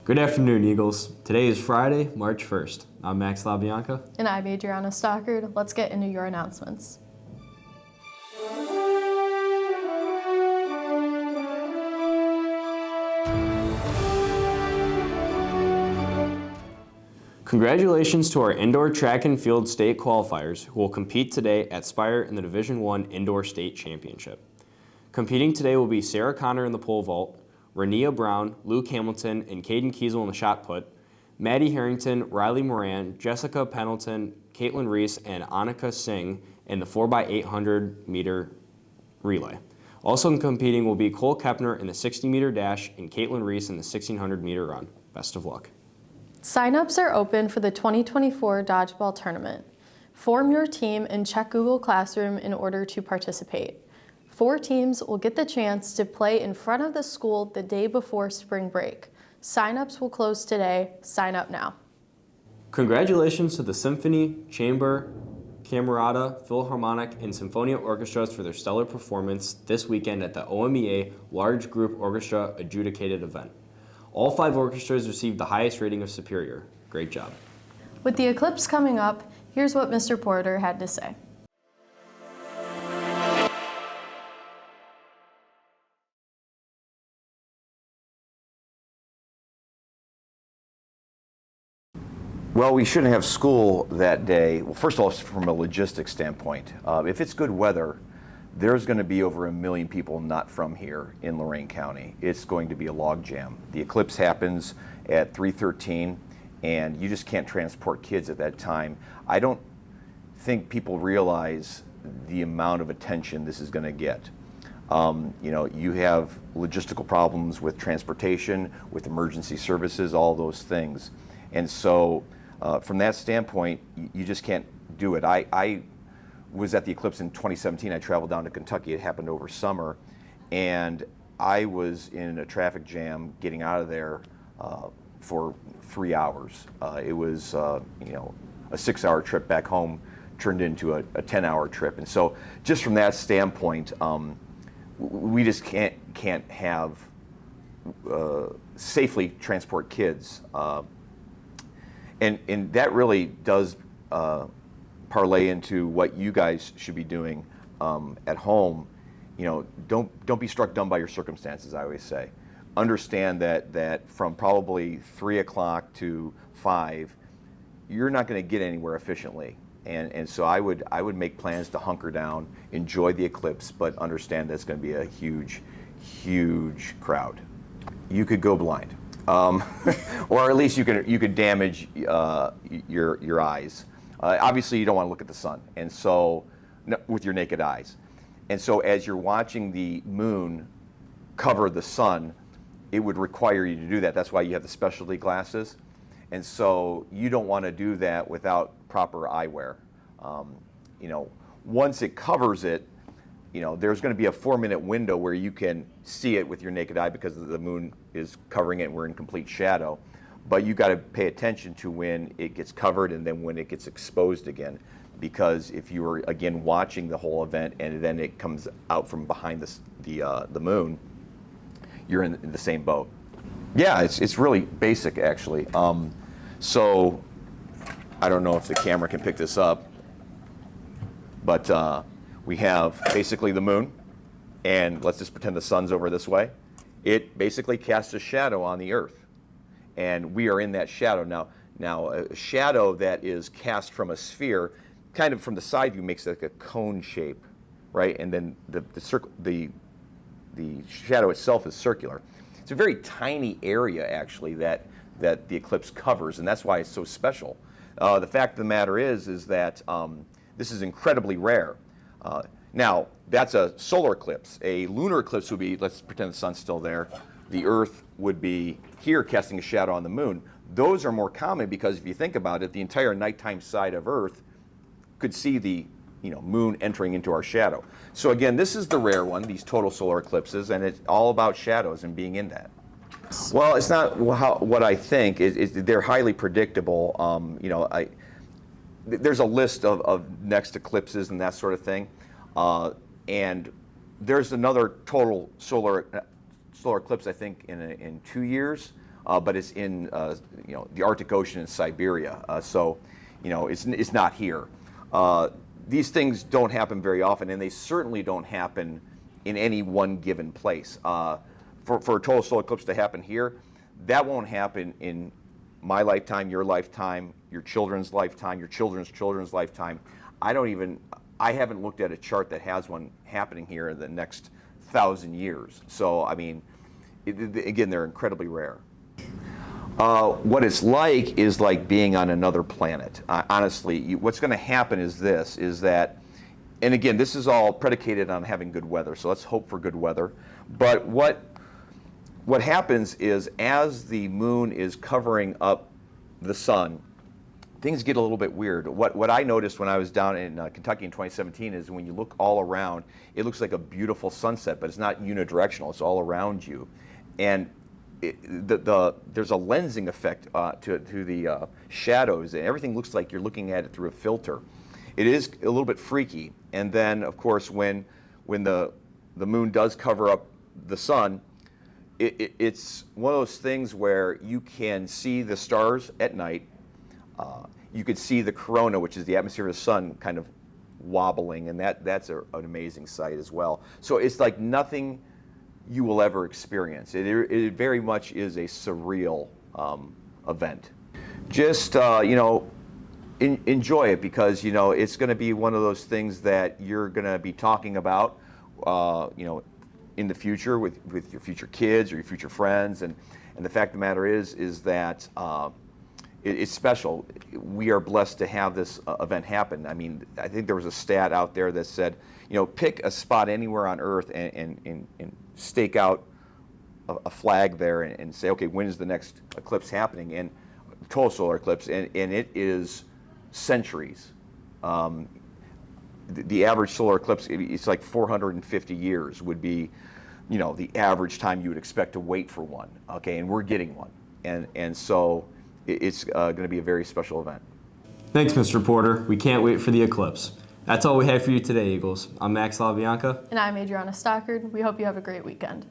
Good afternoon, Eagles. Today is Friday, March 1st. I'm Max LaBianca. And I'm Adriana Stockard. Let's get into your announcements. Congratulations to our indoor track and field state qualifiers who will compete today at Spire in the Division I Indoor State Championship. Competing today will be Sarah Connor in the pole vault, Renia Brown, Luke Hamilton, and Caden Kiesel in the shot put, Maddie Harrington, Riley Moran, Jessica Pendleton, Caitlin Reese, and Annika Singh in the 4x800 meter relay. Also competing will be Cole Kepner in the 60-meter dash and Caitlin Reese in the 1600 meter run. Best of luck. Sign-ups are open for the 2024 Dodgeball Tournament. Form your team and check Google Classroom in order to participate. 4 teams will get the chance to play in front of the school the day before spring break. Sign-ups will close today. Sign up now. Congratulations to the Symphony, Chamber, Camerata, Philharmonic, and Symphonia orchestras for their stellar performance this weekend at the OMEA Large Group Orchestra Adjudicated event. All 5 orchestras received the highest rating of Superior. Great job. With the eclipse coming up, here's what Mr. Porter had to say. Well, we shouldn't have school that day. Well, first of all, from a logistics standpoint, if it's good weather, there's going to be over 1 million people not from here in Lorain County. It's going to be a log jam. The eclipse happens at 3:13, and you just can't transport kids at that time. I don't think people realize the amount of attention this is going to get. You have logistical problems with transportation, with emergency services, all those things. And so from that standpoint, you just can't do it. I was at the eclipse in 2017. I traveled down to Kentucky. It happened over summer, and I was in a traffic jam getting out of there for 3 hours. It was a 6-hour trip back home turned into a 10-hour trip. And so just from that standpoint, we just can't have safely transport kids. And that really does parlay into what you guys should be doing at home. Don't be struck dumb by your circumstances, I always say. Understand that from probably 3 o'clock to 5, you're not going to get anywhere efficiently. And so I would make plans to hunker down, enjoy the eclipse, but understand that it's going to be a huge, huge crowd. You could go blind. Or at least you could damage your eyes. Obviously, you don't want to look at the sun, and so with your naked eyes. And so, as you're watching the moon cover the sun, it would require you to do that. That's why you have the specialty glasses. And so, you don't want to do that without proper eyewear. Once it covers it, there's going to be a 4-minute window where you can see it with your naked eye because the moon is covering it and we're in complete shadow. But you got to pay attention to when it gets covered and then when it gets exposed again. Because if you were, again, watching the whole event and then it comes out from behind the moon, you're in the same boat. Yeah, it's really basic, actually. So I don't know if the camera can pick this up, but we have basically the moon, and let's just pretend the sun's over this way. It basically casts a shadow on the earth, and we are in that shadow. Now a shadow that is cast from a sphere, kind of from the side view, makes like a cone shape, right? And then the shadow itself is circular. It's a very tiny area, actually, that the eclipse covers, and that's why it's so special. The fact of the matter is that this is incredibly rare. Now, that's a solar eclipse. A lunar eclipse would be, let's pretend the sun's still there, the Earth would be here casting a shadow on the moon. Those are more common because if you think about it, the entire nighttime side of Earth could see the moon entering into our shadow. So again, this is the rare one, these total solar eclipses, and it's all about shadows and being in that. Well, it's not what I think. They're highly predictable. There's a list of next eclipses and that sort of thing. And there's another total solar eclipse, I think, in 2 years. but it's in the Arctic Ocean in Siberia. So it's not here. These things don't happen very often, and they certainly don't happen in any one given place. For a total solar eclipse to happen here, that won't happen in my lifetime, your lifetime, your children's lifetime, your children's children's lifetime. I haven't looked at a chart that has one happening here in the next 1,000 years. So, I mean, again, they're incredibly rare. What it's like is like being on another planet. Honestly, what's going to happen is that, and again, this is all predicated on having good weather, so let's hope for good weather. But what happens is, as the moon is covering up the sun, things get a little bit weird. What I noticed when I was down in Kentucky in 2017 is when you look all around, it looks like a beautiful sunset, but it's not unidirectional, it's all around you. And there's a lensing effect to the shadows, and everything looks like you're looking at it through a filter. It is a little bit freaky. And then, of course, when the moon does cover up the sun, it's one of those things where you can see the stars at night. You could see the corona, which is the atmosphere of the sun, kind of wobbling, and that's an amazing sight as well. So it's like nothing you will ever experience. It very much is a surreal event. Just enjoy it, because it's going to be one of those things that you're going to be talking about in the future with your future kids or your future friends. And the fact of the matter is that it's special. We are blessed to have this event happen. I mean, I think there was a stat out there that said, pick a spot anywhere on Earth and stake out a flag there and say, okay, when is the next eclipse happening? And total solar eclipse, and it is centuries. The average solar eclipse, it's like 450 years would be, the average time you would expect to wait for one. Okay, and we're getting one, and so it's going to be a very special event. Thanks, Mr. Porter. We can't wait for the eclipse. That's all we have for you today, Eagles. I'm Max LaBianca. And I'm Adriana Stockard. We hope you have a great weekend.